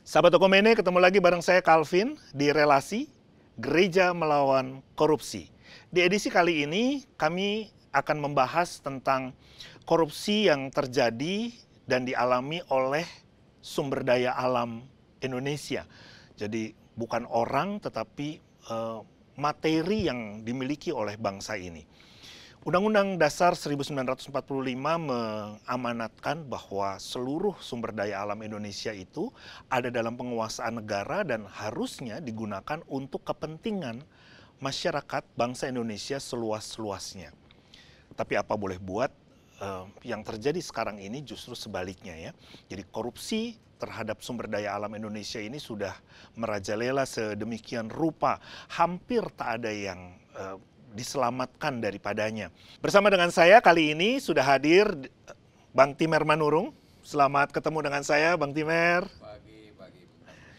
Sahabat Okomene, ketemu lagi bareng saya Calvin di Relasi Gereja Melawan Korupsi. Di edisi kali ini kami akan membahas tentang korupsi yang terjadi dan dialami oleh sumber daya alam Indonesia. Jadi bukan orang tetapi materi yang dimiliki oleh bangsa ini. Undang-Undang Dasar 1945 mengamanatkan bahwa seluruh sumber daya alam Indonesia itu ada dalam penguasaan negara dan harusnya digunakan untuk kepentingan masyarakat bangsa Indonesia seluas-luasnya. Tapi apa boleh buat, yang terjadi sekarang ini justru sebaliknya ya. Jadi korupsi terhadap sumber daya alam Indonesia ini sudah merajalela sedemikian rupa, hampir tak ada yang diselamatkan daripadanya. Bersama dengan saya kali ini sudah hadir Bang Timer Manurung. Selamat ketemu dengan saya, Bang Timer. Pagi.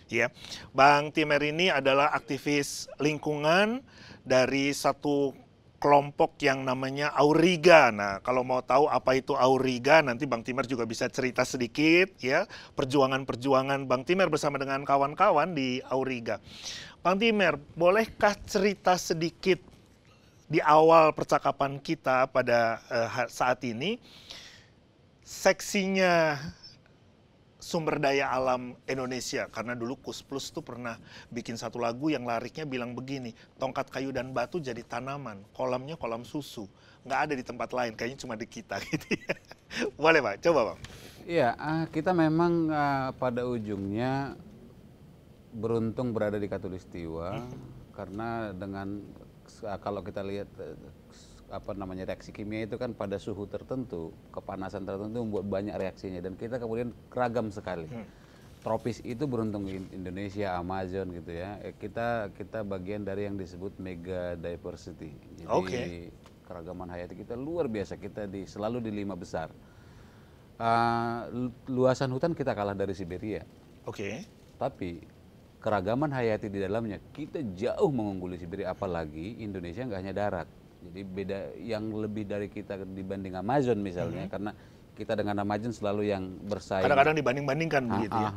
Ya, Bang Timer ini adalah aktivis lingkungan dari satu kelompok yang namanya Auriga. Nah, kalau mau tahu apa itu Auriga, nanti Bang Timer juga bisa cerita sedikit ya, perjuangan-perjuangan Bang Timer bersama dengan kawan-kawan di Auriga. Bang Timer, bolehkah cerita sedikit di awal percakapan kita pada saat ini, seksinya sumber daya alam Indonesia, karena dulu Kus Plus tuh pernah bikin satu lagu yang liriknya bilang begini, tongkat kayu dan batu jadi tanaman, kolamnya kolam susu, nggak ada di tempat lain, kayaknya cuma di kita gitu ya. Boleh Pak, coba Bang. Iya, kita memang pada ujungnya beruntung berada di Katulistiwa, karena dengan kalau kita lihat reaksi kimia itu kan pada suhu tertentu, kepanasan tertentu membuat banyak reaksinya, dan kita kemudian ragam sekali. Tropis itu beruntung Indonesia, Amazon gitu ya. Kita bagian dari yang disebut mega diversity. Jadi keragaman hayati kita luar biasa. Kita selalu di 5 besar. Luasan hutan kita kalah dari Siberia. Tapi keragaman hayati di dalamnya kita jauh mengungguli Siberia, apalagi Indonesia nggak hanya darat. Jadi beda yang lebih dari kita dibanding Amazon misalnya, karena kita dengan Amazon selalu yang bersaing. Kadang-kadang dibanding-bandingkan begitu ya.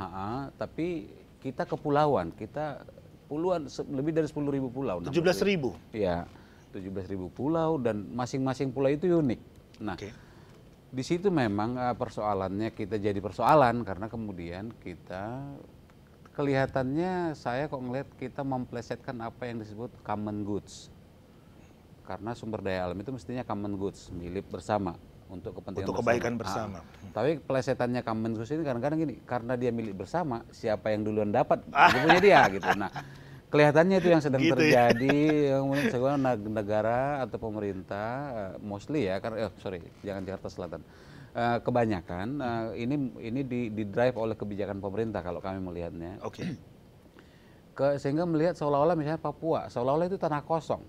Tapi kita kepulauan, kita puluhan, lebih dari 10.000 pulau. 17.000? Iya, 17.000 pulau, dan masing-masing pulau itu unik. Nah, di situ memang persoalannya kita jadi persoalan, karena kemudian kita kelihatannya, saya kok ngelihat kita memplesetkan apa yang disebut common goods. Karena sumber daya alam itu mestinya common goods, milik bersama untuk kepentingan untuk kebaikan bersama. Tapi plesetannya common goods ini kadang-kadang gini, karena dia milik bersama, siapa yang duluan dapat, itu punya dia gitu. Nah, kelihatannya itu yang sedang terjadi, yang kemudian negara atau pemerintah, mostly ya, karena jangan Jakarta Selatan. Kebanyakan ini di drive oleh kebijakan pemerintah kalau kami melihatnya. Sehingga melihat seolah-olah misalnya Papua, seolah-olah itu tanah kosong.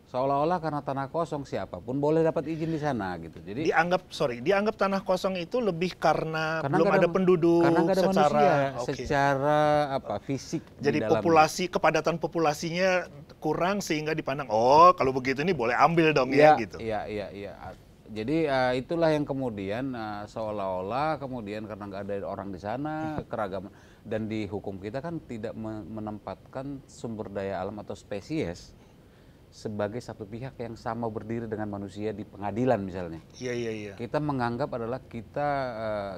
Seolah-olah karena tanah kosong siapapun boleh dapat izin di sana gitu. Jadi dianggap tanah kosong itu lebih karena belum ada penduduk, karena ada secara secara fisik. Jadi kepadatan populasinya kurang sehingga dipandang kalau begitu ini boleh ambil dong ya gitu. Iya. Jadi itulah yang kemudian seolah-olah kemudian karena nggak ada orang di sana, keragaman, dan di hukum kita kan tidak menempatkan sumber daya alam atau spesies sebagai satu pihak yang sama berdiri dengan manusia di pengadilan misalnya. Iya. Kita menganggap adalah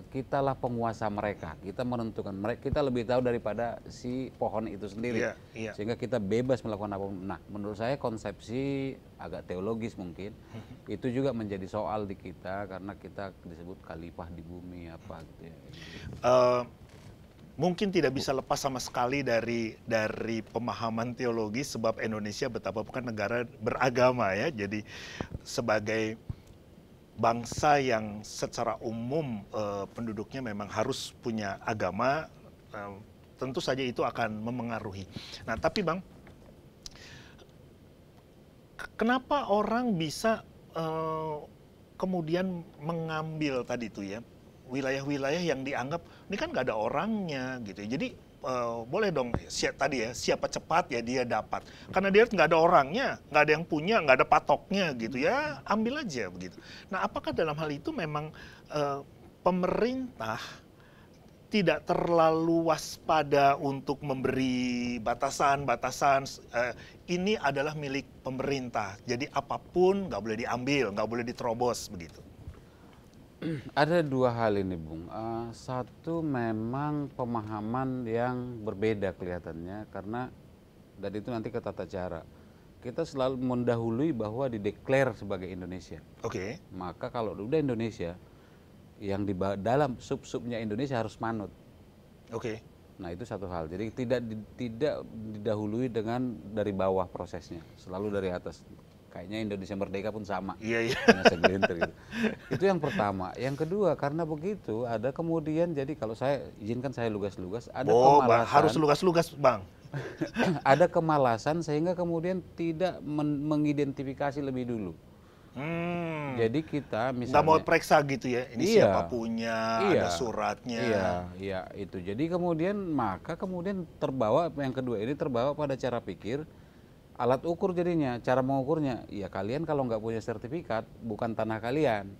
kitalah penguasa mereka, kita menentukan mereka, kita lebih tahu daripada si pohon itu sendiri. Sehingga kita bebas melakukan apapun. Nah, menurut saya konsepsi agak teologis mungkin itu juga menjadi soal di kita, karena kita disebut khalifah di bumi apa gitu ya. Mungkin tidak bisa lepas sama sekali dari pemahaman teologi, sebab Indonesia betapapun kan negara beragama ya. Jadi sebagai bangsa yang secara umum penduduknya memang harus punya agama, tentu saja itu akan memengaruhi. Nah, tapi Bang, kenapa orang bisa kemudian mengambil tadi itu ya, wilayah-wilayah yang dianggap ini kan nggak ada orangnya gitu. Jadi boleh dong siapa cepat ya dia dapat. Karena dia nggak ada orangnya, nggak ada yang punya, nggak ada patoknya gitu ya, ambil aja begitu. Nah, apakah dalam hal itu memang pemerintah tidak terlalu waspada untuk memberi batasan-batasan. Ini adalah milik pemerintah, jadi apapun nggak boleh diambil, nggak boleh diterobos begitu. Ada dua hal ini, Bung. Satu memang pemahaman yang berbeda kelihatannya karena dan itu nanti ke tata cara. Kita selalu mendahului bahwa dideklar sebagai Indonesia. Oke. Maka kalau udah Indonesia, yang di dalam sub-subnya Indonesia harus manut. Oke. Nah itu satu hal. Jadi tidak didahului dengan dari bawah prosesnya, selalu dari atas. Kayaknya Indonesia Merdeka pun sama. Iya, iya. Hanya segelintir gitu. Itu yang pertama. Yang kedua karena begitu ada kemudian jadi kalau saya izinkan saya lugas-lugas ada kemalasan. Harus lugas-lugas, Bang. Ada kemalasan sehingga kemudian tidak mengidentifikasi lebih dulu. Jadi kita misalnya nggak mau periksa gitu ya, ini siapa punya, ada suratnya. Iya, itu. Jadi kemudian terbawa yang kedua ini terbawa pada cara pikir, alat ukur jadinya, cara mengukurnya. Ya kalian kalau nggak punya sertifikat, bukan tanah kalian.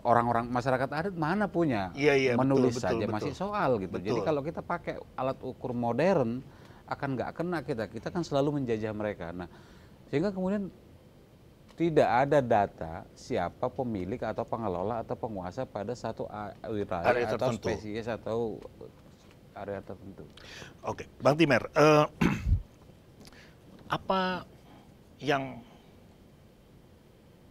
Orang-orang masyarakat adat mana punya? Iya, menulis betul, saja betul. masih soal gitu. Jadi kalau kita pakai alat ukur modern, akan nggak kena kita kan selalu menjajah mereka. Nah, sehingga kemudian tidak ada data siapa pemilik atau pengelola atau penguasa pada satu wilayah atau spesies atau area tertentu. Oke, Bang Timer, apa yang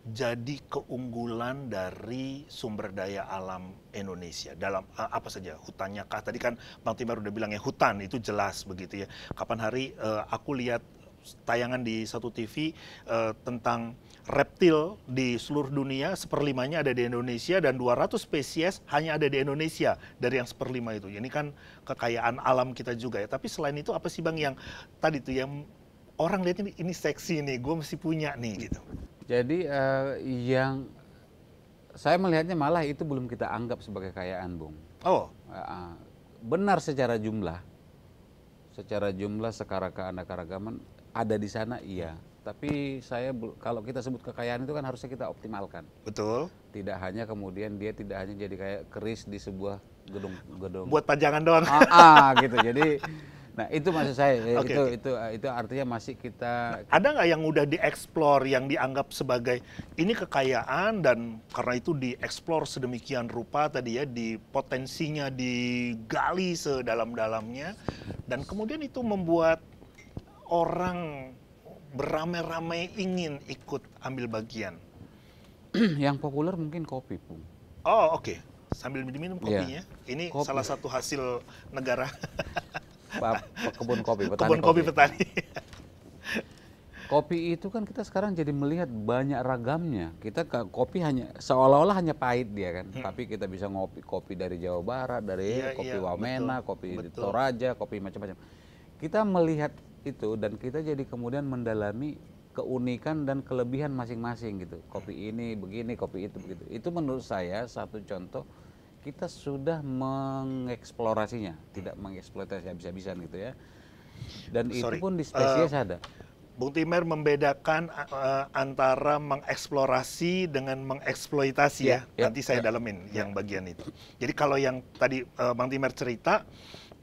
jadi keunggulan dari sumber daya alam Indonesia dalam apa saja, hutannya kah? Tadi kan Bang Timer udah bilang ya hutan itu jelas begitu ya. Kapan hari aku lihat tayangan di satu TV tentang reptil di seluruh dunia, 1/5-nya ada di Indonesia dan 200 spesies hanya ada di Indonesia dari yang 1/5 itu. Ini kan kekayaan alam kita juga ya. Tapi selain itu apa sih Bang yang tadi tuh yang orang lihat ini seksi nih, gue mesti punya nih gitu. Jadi yang saya melihatnya malah itu belum kita anggap sebagai kekayaan, Bung. Oh. Benar secara jumlah, keanekaragaman ada di sana, iya. Tapi kalau kita sebut kekayaan itu kan harusnya kita optimalkan. Betul. Tidak hanya kemudian dia tidak hanya jadi kayak keris di sebuah gedung. Buat pajangan doang. Gitu. Jadi, nah itu maksud saya. Okay. Itu artinya masih kita. Ada nggak yang udah dieksplor yang dianggap sebagai ini kekayaan dan karena itu dieksplor sedemikian rupa tadi ya, di potensinya digali sedalam-dalamnya dan kemudian itu membuat orang beramai-ramai ingin ikut ambil bagian. Yang populer mungkin kopi, Pung. Oh, oke. Sambil minum kopinya. Ini kopi. salah satu hasil negara. Kebun kopi, petani. Kopi itu kan kita sekarang jadi melihat banyak ragamnya. Kita kopi hanya seolah-olah hanya pahit dia kan. Tapi kita bisa ngopi kopi dari Jawa Barat, dari kopi Wamena, kopi Toraja, kopi macam-macam. Kita melihat itu dan kita jadi kemudian mendalami keunikan dan kelebihan masing-masing gitu. Kopi ini begini, kopi itu begitu. Itu menurut saya satu contoh kita sudah mengeksplorasinya, tidak mengeksploitasi habis-habisan gitu ya. Dan itu pun di spesies ada. Bung Timer membedakan antara mengeksplorasi dengan mengeksploitasi ya. Nanti saya dalemin yang bagian itu. Jadi kalau yang tadi Bang Timer cerita,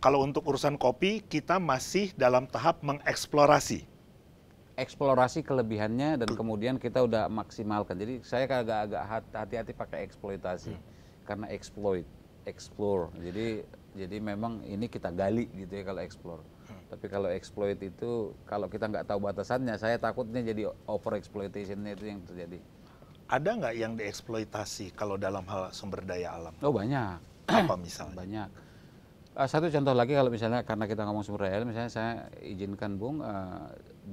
kalau untuk urusan kopi, kita masih dalam tahap mengeksplorasi. Eksplorasi kelebihannya dan kemudian kita udah maksimalkan. Jadi saya agak hati-hati pakai eksploitasi. Karena explore. Jadi memang ini kita gali gitu ya kalau explore. Tapi kalau exploit itu, kalau kita nggak tahu batasannya, saya takutnya jadi over exploitation-nya itu yang terjadi. Ada nggak yang dieksploitasi kalau dalam hal sumber daya alam? Oh banyak. Apa misalnya? Banyak. Satu contoh lagi kalau misalnya karena kita ngomong sumber daya alam, misalnya saya izinkan Bung,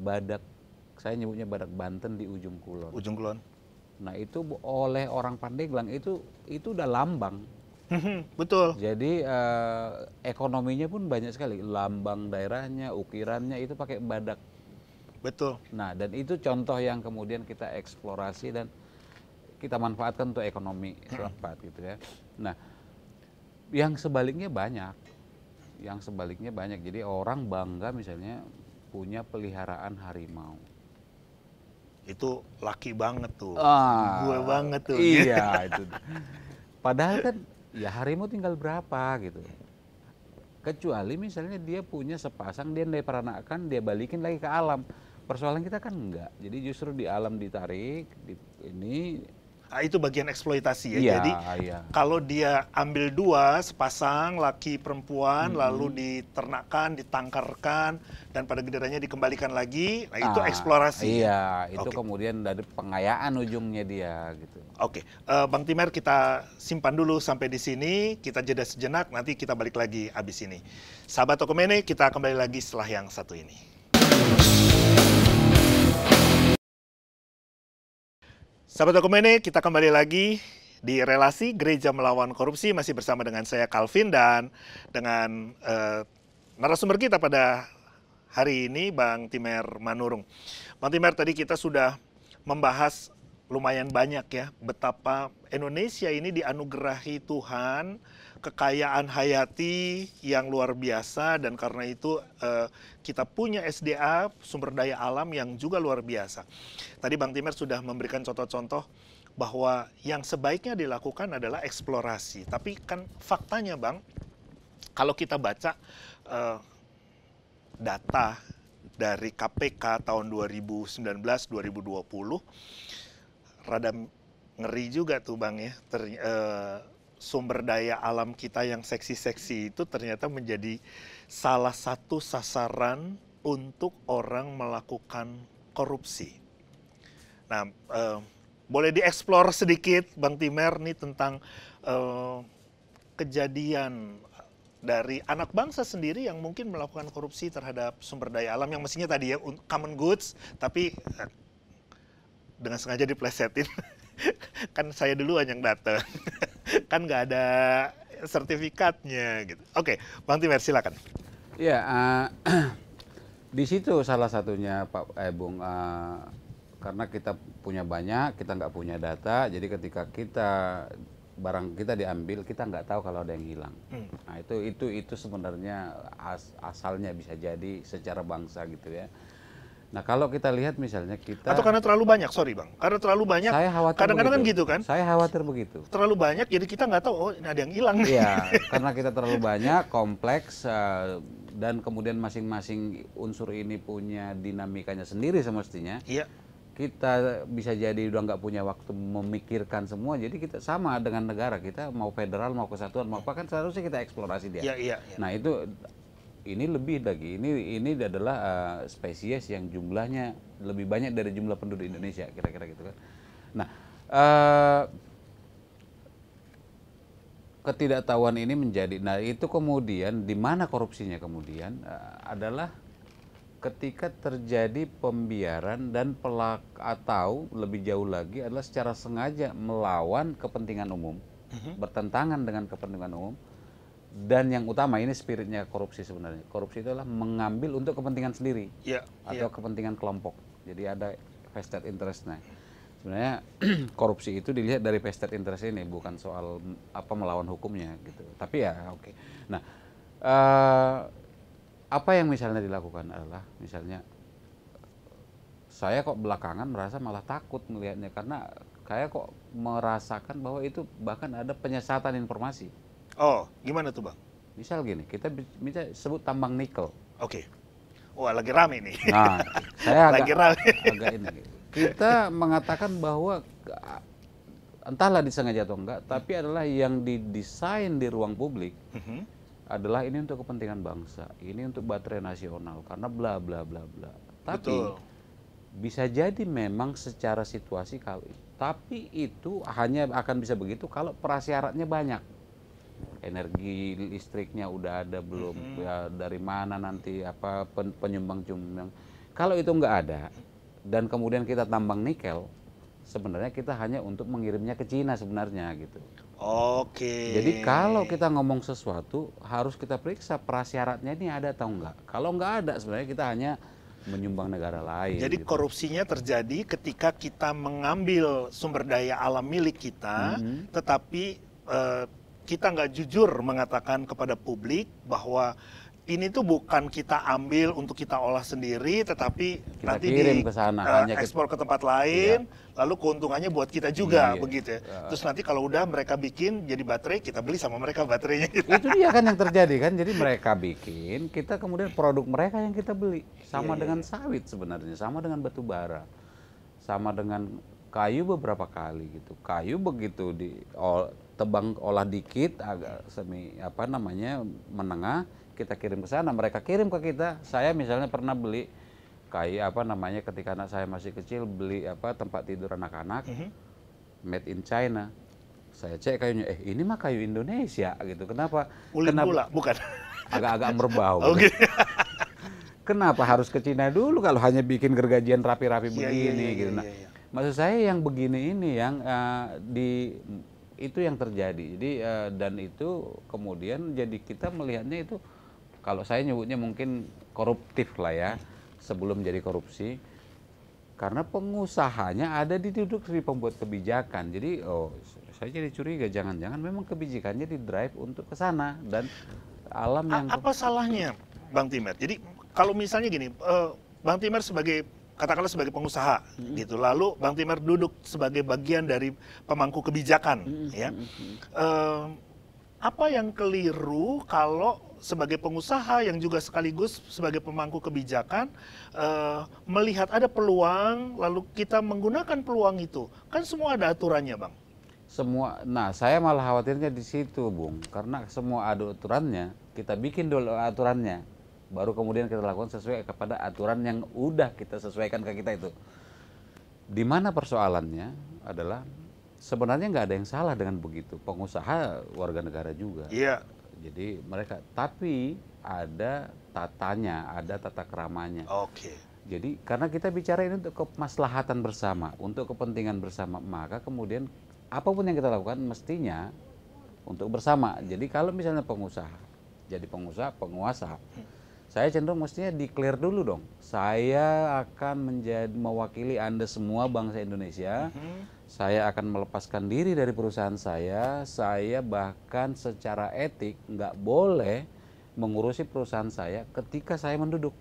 badak, saya nyebutnya badak Banten di Ujung Kulon. Ujung Kulon. Nah itu oleh orang Pandeglang itu udah lambang. Betul. Jadi ekonominya pun banyak sekali, lambang daerahnya, ukirannya itu pakai badak. Betul. Nah dan itu contoh yang kemudian kita eksplorasi dan kita manfaatkan untuk ekonomi setempat gitu ya. Nah yang sebaliknya banyak. Jadi orang bangga misalnya punya peliharaan harimau. Itu laki banget tuh. Ah, gue banget tuh. Iya itu. Padahal kan ya harimau tinggal berapa gitu. Kecuali misalnya dia punya sepasang, dia diperanakan, dia balikin lagi ke alam. Persoalan kita kan enggak. Jadi justru di alam ditarik, ini. Nah, itu bagian eksploitasi ya. Iya, Jadi iya. kalau dia ambil dua sepasang laki perempuan lalu diternakkan, ditangkarkan dan pada gilirannya dikembalikan lagi, nah itu eksplorasi. Iya, itu Oke. kemudian dari pengayaan ujungnya dia gitu. Oke, Bang Timer kita simpan dulu sampai di sini, kita jeda sejenak, nanti kita balik lagi habis ini. Sahabat Tokomene, kita kembali lagi setelah yang satu ini. Sahabat Tokomene, kita kembali lagi di relasi Gereja Melawan Korupsi, masih bersama dengan saya Calvin dan dengan narasumber kita pada hari ini Bang Timer Manurung. Bang Timer, tadi kita sudah membahas lumayan banyak ya betapa Indonesia ini dianugerahi Tuhan kekayaan hayati yang luar biasa, dan karena itu kita punya SDA, sumber daya alam yang juga luar biasa. Tadi Bang Timer sudah memberikan contoh-contoh bahwa yang sebaiknya dilakukan adalah eksplorasi. Tapi kan faktanya Bang, kalau kita baca data dari KPK tahun 2019-2020, rada ngeri juga tuh Bang ya. Sumber daya alam kita yang seksi-seksi itu ternyata menjadi salah satu sasaran untuk orang melakukan korupsi. Nah, boleh dieksplor sedikit Bang Timer nih tentang kejadian dari anak bangsa sendiri yang mungkin melakukan korupsi terhadap sumber daya alam yang mestinya tadi ya common goods, tapi dengan sengaja diplesetin. Kan saya duluan yang datang, kan nggak ada sertifikatnya gitu. Oke, Bang Timer silakan. Ya, di situ salah satunya Pak Bung, karena kita punya banyak, kita nggak punya data, jadi ketika barang kita diambil, kita nggak tahu kalau ada yang hilang. Nah itu sebenarnya asalnya bisa jadi secara bangsa gitu ya. Nah kalau kita lihat misalnya kita, atau karena terlalu banyak, sorry Bang, karena terlalu banyak, saya khawatir kadang-kadang kan begitu. gitu kan, Saya khawatir begitu. terlalu banyak jadi kita nggak tahu, oh ini ada yang hilang nih. Iya, karena kita terlalu banyak, kompleks, dan kemudian masing-masing unsur ini punya dinamikanya sendiri semestinya. Iya. Kita bisa jadi udah nggak punya waktu memikirkan semua, jadi kita sama dengan negara, kita mau federal, mau kesatuan, mau apa, kan seharusnya kita eksplorasi dia. Iya. Nah itu, ini lebih lagi, ini adalah spesies yang jumlahnya lebih banyak dari jumlah penduduk Indonesia, kira-kira gitu kan. Nah, ketidaktahuan ini menjadi, nah itu kemudian di mana korupsinya kemudian adalah ketika terjadi pembiaran dan atau lebih jauh lagi adalah secara sengaja melawan kepentingan umum, bertentangan dengan kepentingan umum. Dan yang utama, ini spiritnya korupsi sebenarnya. Korupsi itu adalah mengambil untuk kepentingan sendiri atau kepentingan kelompok. Jadi ada vested interest. Nah, sebenarnya korupsi itu dilihat dari vested interest ini, bukan soal apa melawan hukumnya gitu. Tapi ya oke. Nah, apa yang misalnya dilakukan adalah misalnya saya kok belakangan merasa malah takut melihatnya, karena saya kok merasakan bahwa itu bahkan ada penyesatan informasi. Oh, gimana tuh Bang? Misal gini, kita bisa sebut tambang nikel. Oke. Wah, lagi rame nih. Nah, saya lagi rame. agak ini. Kita mengatakan bahwa entahlah disengaja atau enggak, tapi adalah yang didesain di ruang publik adalah ini untuk kepentingan bangsa, ini untuk baterai nasional, karena bla bla bla bla. Tapi bisa jadi memang secara situasi kali, tapi itu hanya akan bisa begitu kalau prasyaratnya banyak. Energi listriknya udah ada belum, ya dari mana nanti apa penyumbang. Kalau itu nggak ada dan kemudian kita tambang nikel, sebenarnya kita hanya untuk mengirimnya ke Cina sebenarnya gitu. Oke. Jadi kalau kita ngomong sesuatu harus kita periksa prasyaratnya ini ada atau enggak. Kalau nggak ada sebenarnya kita hanya menyumbang negara lain. Jadi gitu. korupsinya terjadi ketika kita mengambil sumber daya alam milik kita, tetapi kita nggak jujur mengatakan kepada publik bahwa ini tuh bukan kita ambil untuk kita olah sendiri, tetapi Kita nanti kirim ke sana, hanya ekspor ke tempat lain, lalu keuntungannya buat kita juga, Iya. begitu ya. Terus nanti kalau udah mereka bikin jadi baterai, kita beli sama mereka baterainya. Itu dia kan yang terjadi kan. Jadi mereka bikin, kita kemudian produk mereka yang kita beli. Sama Iya, dengan sawit sebenarnya, sama dengan batu bara, sama dengan kayu beberapa kali gitu. Kayu begitu tebang olah dikit, agak semi apa namanya menengah, kita kirim ke sana, mereka kirim ke kita. Saya misalnya pernah beli kayu apa namanya ketika anak saya masih kecil, beli apa tempat tidur anak-anak made in China. Saya cek kayunya, ini mah kayu Indonesia gitu. Kenapa? Ulin pula, bukan? Agak-agak merbau. Oke. Kenapa harus ke Cina dulu kalau hanya bikin gergajian rapi-rapi Iya, begini iya, gitu. iya, Nah, iya. maksud saya yang begini ini yang itu yang terjadi. Jadi dan itu kemudian jadi kita melihatnya itu kalau saya nyebutnya mungkin koruptif lah ya sebelum jadi korupsi. Karena pengusahanya ada di duduk di pembuat kebijakan. Jadi saya jadi curiga jangan-jangan memang kebijakannya di drive untuk ke sana dan alam yang Apa salahnya, Bang Timer? Jadi kalau misalnya gini, Bang Timer katakanlah sebagai pengusaha gitu, lalu Bang Timer duduk sebagai bagian dari pemangku kebijakan, ya. Apa yang keliru kalau sebagai pengusaha yang juga sekaligus sebagai pemangku kebijakan melihat ada peluang, lalu kita menggunakan peluang itu, kan semua ada aturannya, Bang. semua. Nah, saya malah khawatirnya di situ, Bung, karena semua ada aturannya. Kita bikin dulu aturannya, baru kemudian kita lakukan sesuai kepada aturan yang udah kita sesuaikan ke kita itu. Di mana persoalannya adalah sebenarnya nggak ada yang salah dengan begitu. Pengusaha warga negara juga. Iya. Jadi mereka, tapi ada tatanya, ada tata keramanya. Oke. Jadi karena kita bicara ini untuk kemaslahatan bersama, untuk kepentingan bersama, maka kemudian apapun yang kita lakukan mestinya untuk bersama. Jadi kalau misalnya pengusaha, jadi penguasa, saya cenderung mestinya declare dulu dong. Saya akan mewakili Anda semua bangsa Indonesia. Saya akan melepaskan diri dari perusahaan saya bahkan secara etik nggak boleh mengurusi perusahaan saya ketika saya menduduk.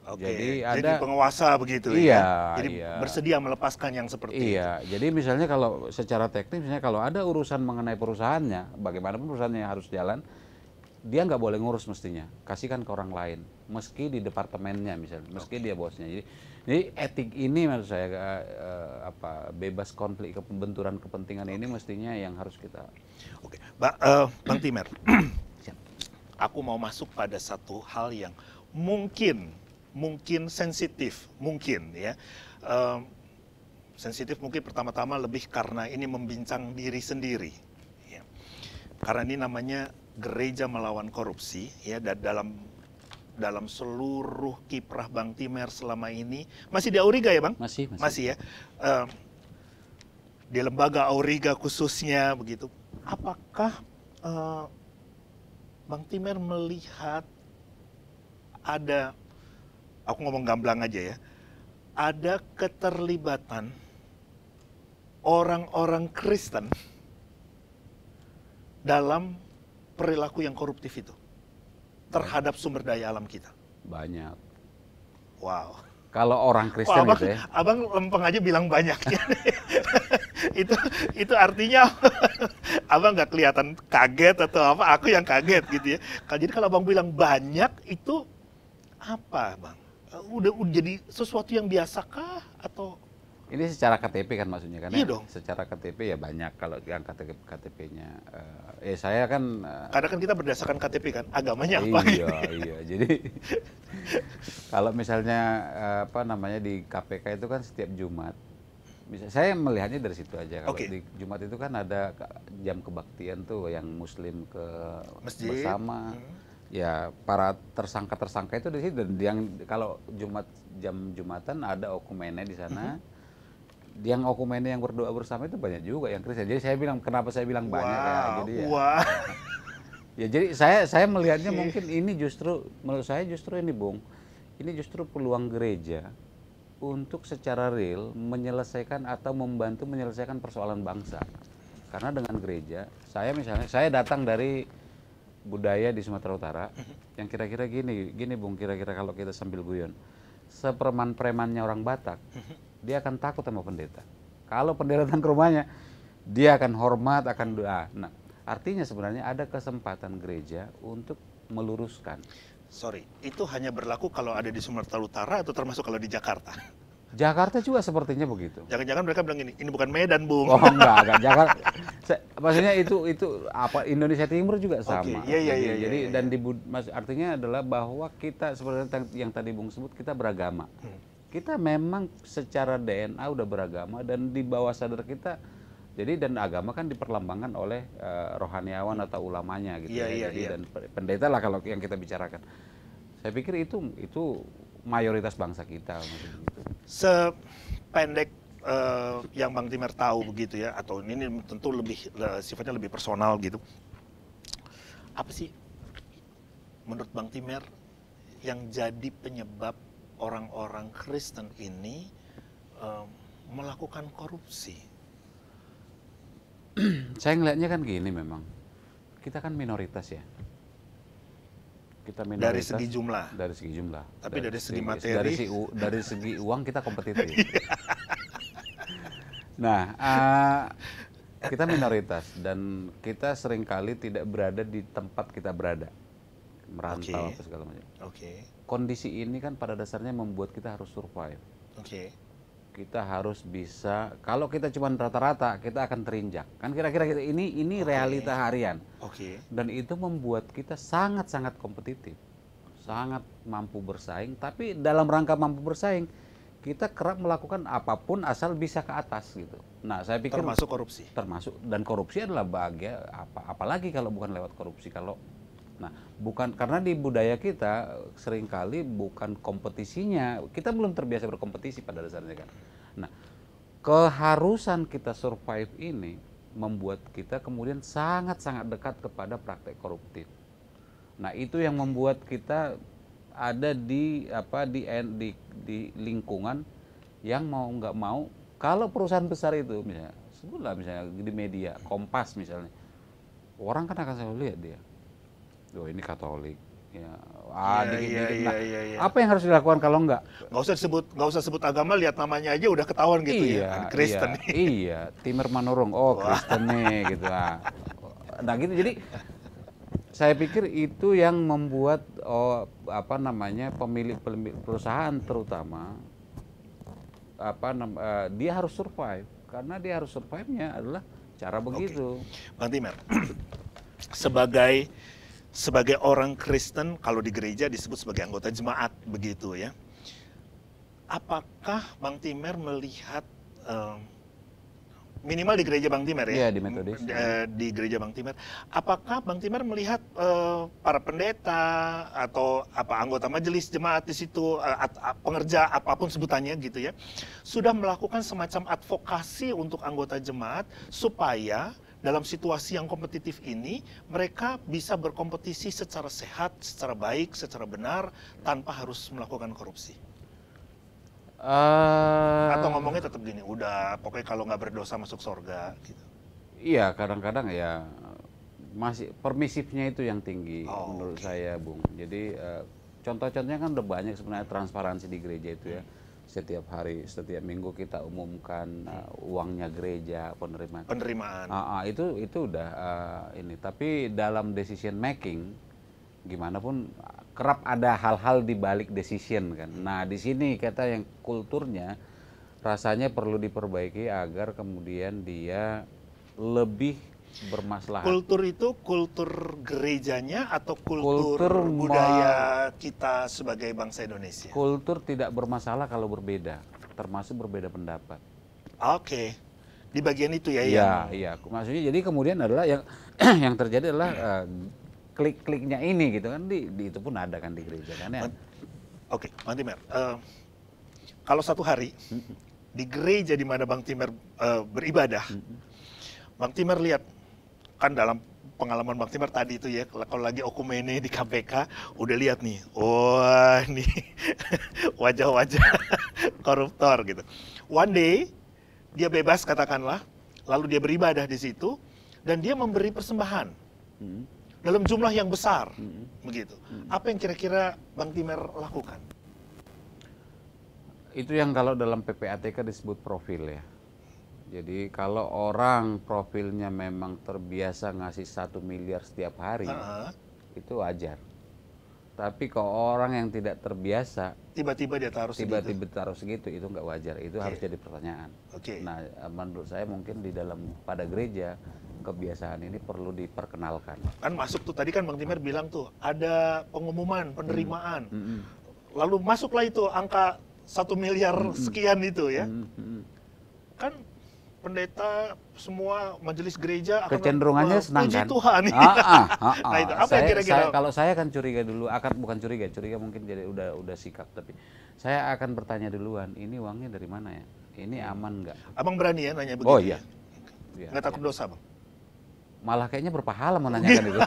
Oke. Jadi Jadi penguasa begitu Iya, ya. Jadi iya. bersedia melepaskan yang seperti itu. Iya, jadi misalnya kalau secara teknis, misalnya kalau ada urusan mengenai perusahaannya, bagaimanapun perusahaannya harus jalan, dia nggak boleh ngurus mestinya, kasihkan ke orang lain, meski di departemennya misalnya, meski dia bosnya. Jadi etik ini maksud saya bebas konflik benturan kepentingan ini mestinya yang harus kita. Oke, Bang Timer, aku mau masuk pada satu hal yang mungkin sensitif, mungkin ya. Sensitif mungkin pertama-tama lebih karena ini membincang diri sendiri. Ya. Karena ini namanya gereja melawan korupsi, ya. Dan dalam seluruh kiprah Bang Timer selama ini, masih di Auriga ya Bang? Masih ya. Di lembaga Auriga khususnya begitu. Apakah Bang Timer melihat ada, aku ngomong gamblang aja ya, ada keterlibatan orang-orang Kristen dalam perilaku yang koruptif itu terhadap sumber daya alam kita? Banyak. Wow. Kalau orang Kristen gitu ya. Abang lempeng aja bilang banyak. itu artinya abang nggak kelihatan kaget atau apa? Aku yang kaget gitu ya. Jadi kalau abang bilang banyak itu apa, Bang? Udah jadi sesuatu yang biasakah atau? Ini secara KTP kan maksudnya kan? Iya ya? dong. Secara KTP ya banyak kalau yang KTP-nya. Saya kan. Karena kan kita berdasarkan KTP kan, agamanya apa? Iya. Jadi kalau misalnya di KPK itu kan setiap Jumat. Saya melihatnya dari situ aja. Kalau di Jumat itu kan ada jam kebaktian tuh yang Muslim ke masjid bersama. Ya para tersangka itu di situ. Dan yang kalau jam Jumatan ada okumene di sana. Yang okumene yang berdoa bersama itu banyak juga yang Kristen. Jadi saya bilang, kenapa saya bilang banyak ya? Jadi ya jadi saya melihatnya mungkin ini menurut saya justru ini Bung, ini justru peluang gereja untuk secara real menyelesaikan atau membantu menyelesaikan persoalan bangsa. Karena dengan gereja, saya datang dari budaya di Sumatera Utara yang kira-kira gini Bung, kira-kira kalau kita sambil guyon, sepreman-premannya orang Batak, dia akan takut sama pendeta. Kalau pendeta datang ke rumahnya, dia akan hormat, akan doa. Nah, artinya sebenarnya ada kesempatan gereja untuk meluruskan. Sorry, itu hanya berlaku kalau ada di Sumatera Utara atau termasuk kalau di Jakarta? Jakarta juga sepertinya begitu. Jangan-jangan mereka bilang ini bukan Medan, Bung. Oh enggak Jakarta. Maksudnya itu apa, Indonesia Timur juga sama. Iya. Jadi dan artinya adalah bahwa kita sebenarnya yang tadi Bung sebut, kita beragama. Kita memang secara DNA udah beragama, dan di bawah sadar kita, jadi dan agama kan diperlambangkan oleh rohaniawan atau ulamanya gitu Jadi dan pendeta lah kalau yang kita bicarakan. Saya pikir itu mayoritas bangsa kita. Sependek yang Bang Timer tahu begitu ya, atau ini tentu lebih sifatnya lebih personal gitu. Apa sih menurut Bang Timer yang jadi penyebab orang-orang Kristen ini melakukan korupsi? Saya ngelihatnya kan gini, memang kita kan minoritas ya. Kita minoritas dari segi jumlah. Tapi dari segi materi. Dari segi uang kita kompetitif. Nah, kita minoritas dan kita seringkali tidak berada di tempat kita berada, merantau apa segala macam. Kondisi ini kan pada dasarnya membuat kita harus survive. Kita harus bisa, kalau kita cuma rata-rata kita akan terinjak. Kan kira-kira ini realita harian. Dan itu membuat kita sangat-sangat kompetitif. Sangat mampu bersaing, tapi dalam rangka mampu bersaing kita kerap melakukan apapun asal bisa ke atas gitu. Nah, saya pikir termasuk korupsi. Dan korupsi adalah bagian apalagi kalau bukan lewat korupsi. Bukan, karena di budaya kita seringkali bukan kompetisinya, kita belum terbiasa berkompetisi pada dasarnya kan. Nah, keharusan kita survive ini membuat kita kemudian sangat-sangat dekat kepada praktek koruptif. Nah, itu yang membuat kita ada di lingkungan yang mau nggak mau, kalau perusahaan besar itu misalnya, sebutlah misalnya di media Kompas misalnya, orang kan akan selalu lihat dia, ini Katolik, ya, apa yang harus dilakukan kalau enggak? Nggak usah sebut agama, lihat namanya aja udah ketahuan gitu ya, Kristen. Iya, Timer Manurung, Kristen nih gitu. Nah gitu, jadi saya pikir itu yang membuat pemilik perusahaan terutama dia harus survive, karena dia harus survive-nya adalah cara begitu. Bang Timer, sebagai orang Kristen, kalau di gereja disebut sebagai anggota jemaat begitu ya. Apakah Bang Timer melihat minimal di gereja Bang Timer ya? Iya, di Metodis. Di gereja Bang Timer, apakah Bang Timer melihat para pendeta atau anggota majelis jemaat di situ, pengerja apapun sebutannya gitu ya, sudah melakukan semacam advokasi untuk anggota jemaat supaya dalam situasi yang kompetitif ini, mereka bisa berkompetisi secara sehat, secara baik, secara benar, tanpa harus melakukan korupsi? Atau ngomongnya tetap gini, udah pokoknya kalau nggak berdosa masuk surga gitu? Iya, kadang-kadang ya masih permisifnya itu yang tinggi menurut saya, Bung. Jadi contoh-contohnya kan udah banyak sebenarnya transparansi di gereja itu ya. Setiap hari, setiap minggu kita umumkan uangnya gereja, penerimaan. Itu udah ini. Tapi dalam decision making, gimana pun kerap ada hal-hal di balik decision kan. Nah, di sini kata yang kulturnya rasanya perlu diperbaiki agar kemudian dia lebih bermaslahat. Kultur itu kultur gerejanya atau kultur budaya kita sebagai bangsa Indonesia? Kultur tidak bermasalah kalau berbeda, termasuk berbeda pendapat. Di bagian itu ya? Iya. Maksudnya jadi kemudian adalah yang yang terjadi adalah klik-kliknya ini gitu kan, di itu pun ada kan di gereja kan ya. Bang Timer, kalau satu hari di gereja di mana Bang Timer beribadah, Bang Timer lihat, kan dalam pengalaman Bang Timer tadi itu ya, kalau lagi okumene di KPK, udah lihat nih, wah nih wajah-wajah koruptor gitu. One day, dia bebas katakanlah, lalu dia beribadah di situ, dan dia memberi persembahan. dalam jumlah yang besar, begitu. Apa yang kira-kira Bang Timer lakukan? Itu yang kalau dalam PPATK disebut profil ya. Jadi kalau orang profilnya memang terbiasa ngasih 1 miliar setiap hari, itu wajar. Tapi kalau orang yang tidak terbiasa, tiba-tiba dia taruh segitu, itu nggak wajar. Itu harus jadi pertanyaan. Nah, menurut saya mungkin di dalam pada gereja kebiasaan ini perlu diperkenalkan. Kan masuk tuh tadi kan Bang Timer bilang tuh ada pengumuman penerimaan, lalu masuklah itu angka 1 miliar sekian itu ya. Kan pendeta semua majelis gereja akan kecenderungannya senang kan? Puji Tuhan. Nah itu apa yang kira-kira? Kalau saya kan curiga dulu, bukan curiga mungkin jadi udah sikap, tapi saya akan bertanya duluan, ini uangnya dari mana ya? Ini aman nggak? Abang berani ya nanya begitu? Oh iya. Ya? Nggak takut dosa, Bang? Malah kayaknya berpahala menanyakan itu.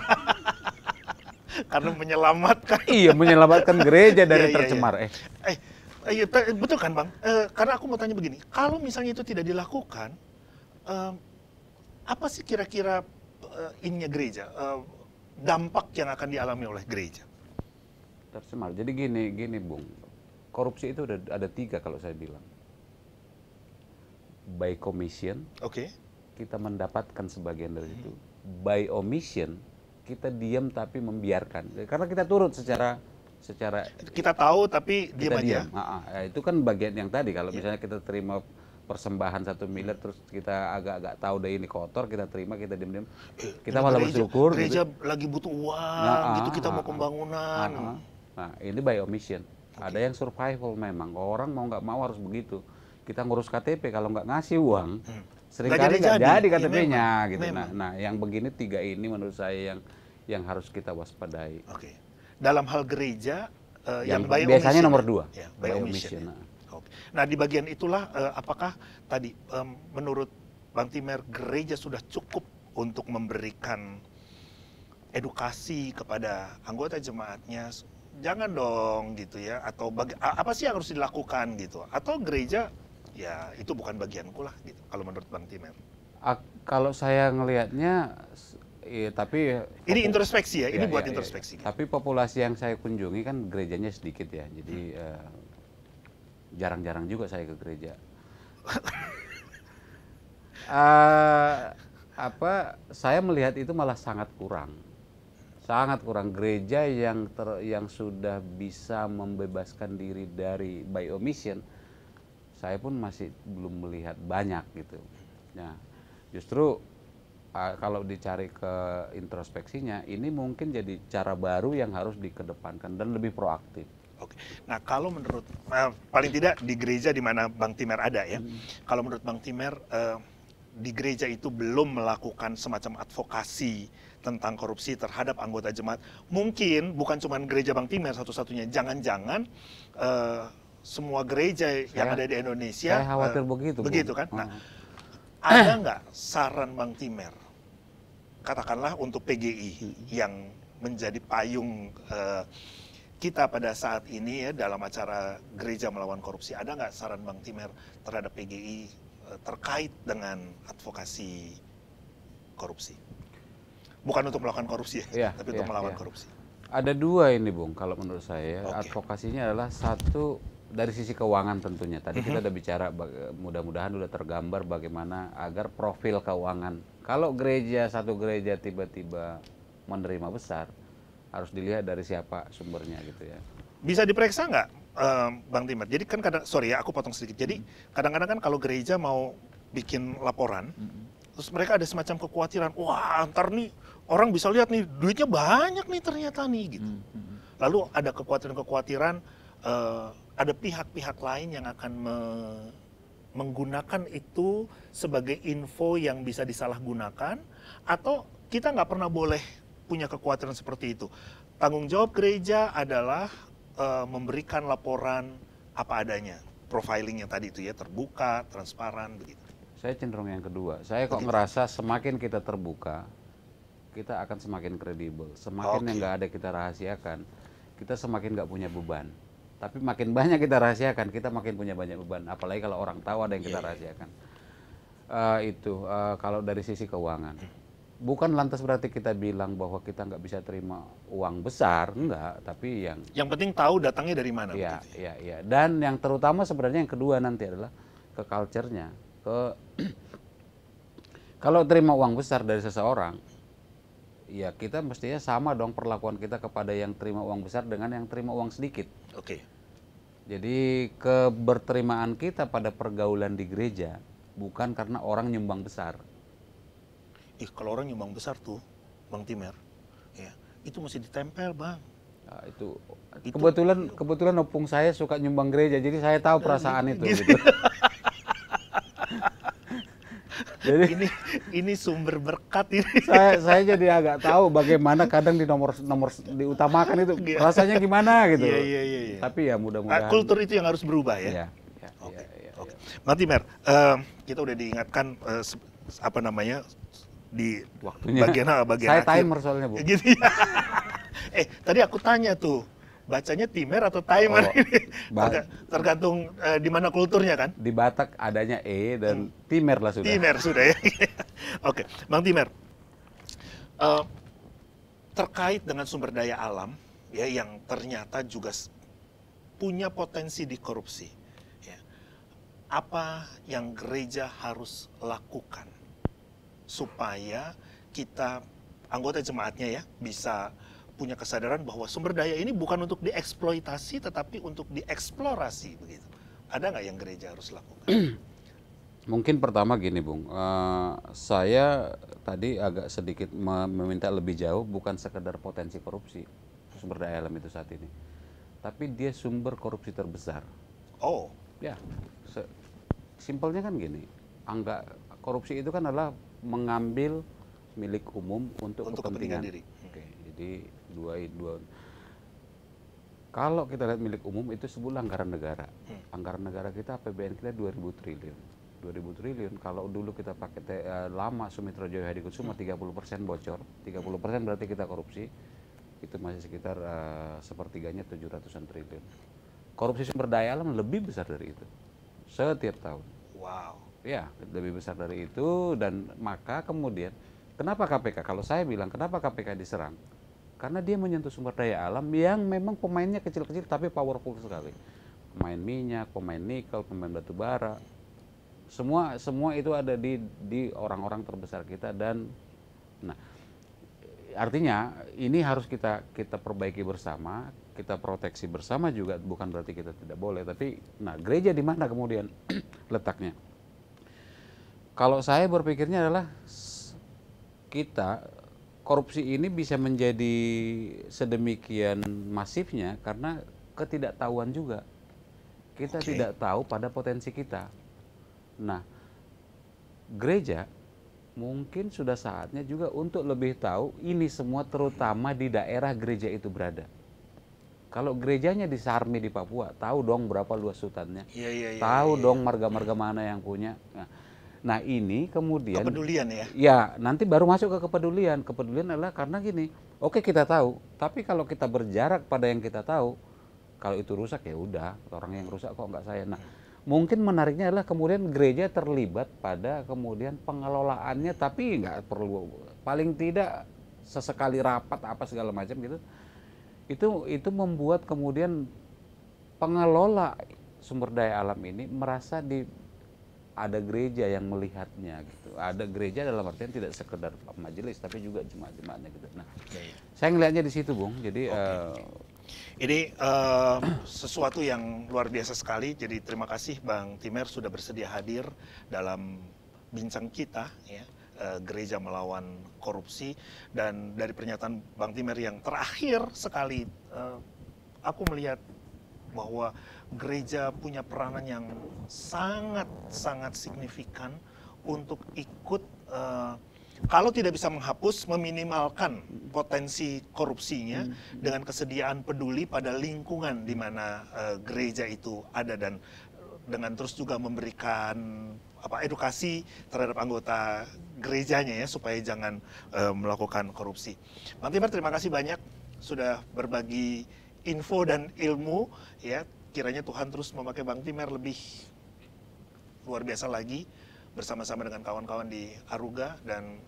Karena menyelamatkan. Iya, menyelamatkan gereja dari tercemar. Iya, betul kan Bang? Karena aku mau tanya begini, kalau misalnya itu tidak dilakukan, apa sih kira-kira ininya gereja, dampak yang akan dialami oleh gereja? Tercemar. Jadi gini Bung, korupsi itu ada 3 kalau saya bilang. By commission, kita mendapatkan sebagian dari itu. By omission, kita diam tapi membiarkan. Karena kita turut secara kita tahu tapi diam aja. Itu kan bagian yang tadi, kalau misalnya kita terima persembahan 1 miliar terus kita agak-agak tahu deh ini kotor, kita terima, kita diam-diam, kita malah bersyukur. Gereja lagi butuh uang, gitu kita mau pembangunan. Nah ini by omission. Ada yang survival memang, orang mau nggak mau harus begitu. Kita ngurus KTP kalau nggak ngasih uang, seringkali nggak jadi KTP-nya gitu. Nah yang begini 3 ini menurut saya yang harus kita waspadai. Dalam hal gereja yang biasanya nomor 2 ya, by omission. Nah di bagian itulah apakah tadi menurut Bang Timer gereja sudah cukup untuk memberikan edukasi kepada anggota jemaatnya, jangan dong gitu ya, atau apa sih yang harus dilakukan gitu, atau gereja ya itu bukan bagianku lah gitu kalau menurut Bang Timer? Kalau saya ngelihatnya tapi ini introspeksi ya, ini buat introspeksi. Tapi populasi yang saya kunjungi kan gerejanya sedikit ya, jadi jarang-jarang juga saya ke gereja. Saya melihat itu malah sangat kurang gereja yang sudah bisa membebaskan diri dari by omission. Saya pun masih belum melihat banyak gitu. Nah, justru kalau dicari ke introspeksinya, ini mungkin jadi cara baru yang harus dikedepankan dan lebih proaktif. Nah kalau menurut, paling tidak di gereja di mana Bang Timer ada ya, kalau menurut Bang Timer, di gereja itu belum melakukan semacam advokasi tentang korupsi terhadap anggota jemaat, mungkin bukan cuma gereja Bang Timer satu-satunya, jangan-jangan semua gereja yang ada di Indonesia, saya khawatir begitu kan? Nah, ada nggak saran Bang Timer, katakanlah untuk PGI yang menjadi payung kita pada saat ini ya dalam acara gereja melawan korupsi, ada nggak saran Bang Timer terhadap PGI terkait dengan advokasi korupsi? Bukan untuk melakukan korupsi ya, tapi untuk melawan korupsi. Ada 2 ini Bung, kalau menurut saya. Advokasinya adalah satu dari sisi keuangan tentunya. Tadi kita udah bicara, mudah-mudahan udah tergambar bagaimana agar profil keuangan. Kalau satu gereja tiba-tiba menerima besar, harus dilihat dari siapa sumbernya gitu ya. Bisa diperiksa nggak Bang Timer? Jadi kan sorry ya aku potong sedikit. Jadi kadang-kadang kan kalau gereja mau bikin laporan, terus mereka ada semacam kekhawatiran, wah ntar nih orang bisa lihat nih duitnya banyak nih ternyata nih gitu. Lalu ada kekhawatiran ada pihak-pihak lain yang akan menggunakan itu sebagai info yang bisa disalahgunakan, atau kita nggak pernah boleh punya kekhawatiran seperti itu. Tanggung jawab gereja adalah memberikan laporan apa adanya, profiling yang tadi itu ya, terbuka, transparan begitu. Saya cenderung yang kedua. Saya kok ngerasa semakin kita terbuka, kita akan semakin kredibel. Semakin yang nggak ada kita rahasiakan, kita semakin nggak punya beban. Tapi makin banyak kita rahasiakan, kita makin punya banyak beban. Apalagi kalau orang tahu ada yang kita rahasiakan. Kalau dari sisi keuangan. bukan lantas berarti kita bilang bahwa kita nggak bisa terima uang besar, enggak, tapi Yang penting tahu datangnya dari mana. ya, Begitu ya. ya. Dan yang terutama sebenarnya yang kedua nanti adalah ke culture-nya, ke kalau terima uang besar dari seseorang, ya kita mestinya sama dong perlakuan kita kepada yang terima uang besar dengan yang terima uang sedikit. Oke. Jadi keberterimaan kita pada pergaulan di gereja bukan karena orang nyumbang besar. Kalau orang nyumbang besar tuh, Bang Timer, ya itu mesti ditempel, Bang. Nah, itu Itu- kebetulan opung saya suka nyumbang gereja, jadi saya tahu perasaan itu. gitu. Gitu. Jadi Ini sumber berkat ini. saya jadi agak tahu bagaimana kadang di nomor diutamakan itu rasanya gimana gitu. Iya. Tapi ya mudah-mudahan Kultur itu yang harus berubah ya. Iya, Oke. iya. Oke. Bang Timer, kita udah diingatkan apa namanya di Waktunya. bagian Saya akhir. timer soalnya, Bu. Gitu ya. Tadi aku tanya tuh, bacanya timer atau timer Oh, ini? Tergantung di mana kulturnya kan? Di Batak adanya dan timer lah sudah. Timer sudah ya. Oke, Bang Timer, terkait dengan sumber daya alam ya yang ternyata juga punya potensi dikorupsi. Ya. Apa yang gereja harus lakukan supaya kita anggota jemaatnya ya bisa punya kesadaran bahwa sumber daya ini bukan untuk dieksploitasi tetapi untuk dieksplorasi begitu. Ada nggak yang gereja harus lakukan? Mungkin pertama gini, Bung. Saya tadi agak sedikit meminta lebih jauh, bukan sekedar potensi korupsi sumber daya alam itu saat ini, tapi dia sumber korupsi terbesar. Oh, Ya, simpelnya kan gini. Korupsi itu kan adalah mengambil milik umum untuk kepentingan diri. Oke, jadi dua. Kalau kita lihat milik umum itu sebuah anggaran negara. Anggaran negara kita APBN kita 2000 triliun. 2000 triliun kalau dulu kita pakai lama Sumitra Jaya Hadikusumo 30% bocor, 30% berarti kita korupsi. Itu masih sekitar sepertiganya 700-an triliun. Korupsi sumber daya alam lebih besar dari itu. Setiap tahun. Wow. Ya, lebih besar dari itu dan maka kemudian kenapa KPK? Kalau saya bilang kenapa KPK diserang? Karena dia menyentuh sumber daya alam yang memang pemainnya kecil-kecil tapi powerful sekali. Pemain minyak, pemain nikel, pemain batu bara. Semua itu ada di orang-orang terbesar kita dan nah artinya ini harus kita perbaiki bersama, kita proteksi bersama juga, bukan berarti kita tidak boleh, tapi nah gereja di mana kemudian letaknya? Kalau saya berpikirnya adalah kita korupsi ini bisa menjadi sedemikian masifnya karena ketidaktahuan juga. Kita tidak tahu pada potensi kita. Nah, gereja mungkin sudah saatnya juga untuk lebih tahu ini semua terutama di daerah gereja itu berada. Kalau gerejanya di Sarmi di Papua, tahu dong berapa luas hutannya. Tahu dong marga-marga mana yang punya. Nah ini kemudian kepedulian ya. Ya nanti baru masuk ke kepedulian. Kepedulian adalah karena gini, oke kita tahu, tapi kalau kita berjarak pada yang kita tahu, kalau itu rusak ya udah, orang yang rusak kok nggak saya. Nah mungkin menariknya adalah kemudian gereja terlibat pada kemudian pengelolaannya, tapi nggak perlu, paling tidak sesekali rapat apa segala macam gitu. Itu membuat kemudian pengelola sumber daya alam ini merasa ada gereja yang melihatnya gitu. Ada gereja dalam artian tidak sekedar majelis tapi juga jemaat-jemaatnya gitu. Nah, saya ngelihatnya di situ, Bung. Jadi ini sesuatu yang luar biasa sekali. Jadi terima kasih Bang Timer sudah bersedia hadir dalam bincang kita ya. Gereja melawan korupsi, dan dari pernyataan Bang Timer yang terakhir sekali aku melihat bahwa gereja punya peranan yang sangat signifikan untuk ikut kalau tidak bisa menghapus, meminimalkan potensi korupsinya dengan kesediaan peduli pada lingkungan di mana gereja itu ada, dan dengan terus juga memberikan edukasi terhadap anggota gerejanya ya supaya jangan melakukan korupsi. Bang Timer, terima kasih banyak sudah berbagi info dan ilmu ya. Kiranya Tuhan terus memakai Bang Timer lebih luar biasa lagi bersama-sama dengan kawan-kawan di Aruga dan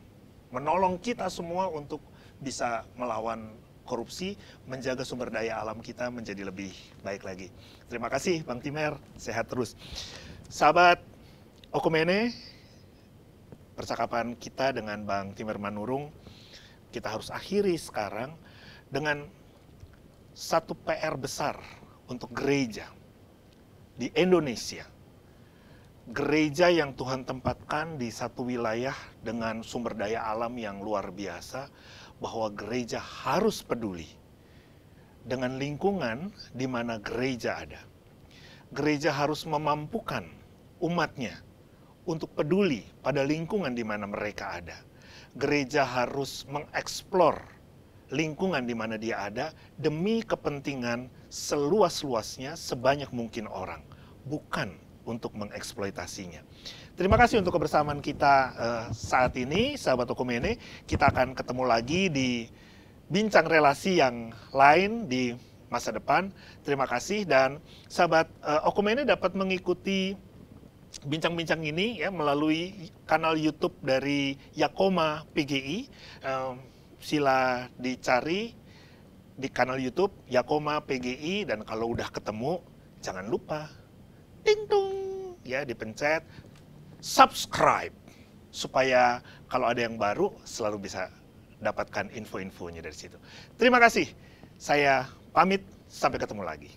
menolong kita semua untuk bisa melawan korupsi, menjaga sumber daya alam kita menjadi lebih baik lagi. Terima kasih Bang Timer, sehat terus. Sahabat Okomene, percakapan kita dengan Bang Timer Manurung, kita harus akhiri sekarang dengan satu PR besar untuk gereja di Indonesia. Gereja yang Tuhan tempatkan di satu wilayah dengan sumber daya alam yang luar biasa, bahwa gereja harus peduli dengan lingkungan di mana gereja ada. Gereja harus memampukan umatnya untuk peduli pada lingkungan di mana mereka ada. Gereja harus mengeksplor lingkungan di mana dia ada demi kepentingan seluas-luasnya sebanyak mungkin orang, bukan untuk mengeksploitasinya. Terima kasih untuk kebersamaan kita saat ini, sahabat Okomene. Kita akan ketemu lagi di bincang relasi yang lain di masa depan. Terima kasih, dan sahabat Okomene dapat mengikuti bincang-bincang ini ya melalui kanal YouTube dari Yakoma PGI. Sila dicari di kanal YouTube Yakoma PGI, dan kalau udah ketemu jangan lupa ting tung ya, dipencet subscribe supaya kalau ada yang baru selalu bisa dapatkan info-infonya dari situ. Terima kasih. Saya pamit, sampai ketemu lagi.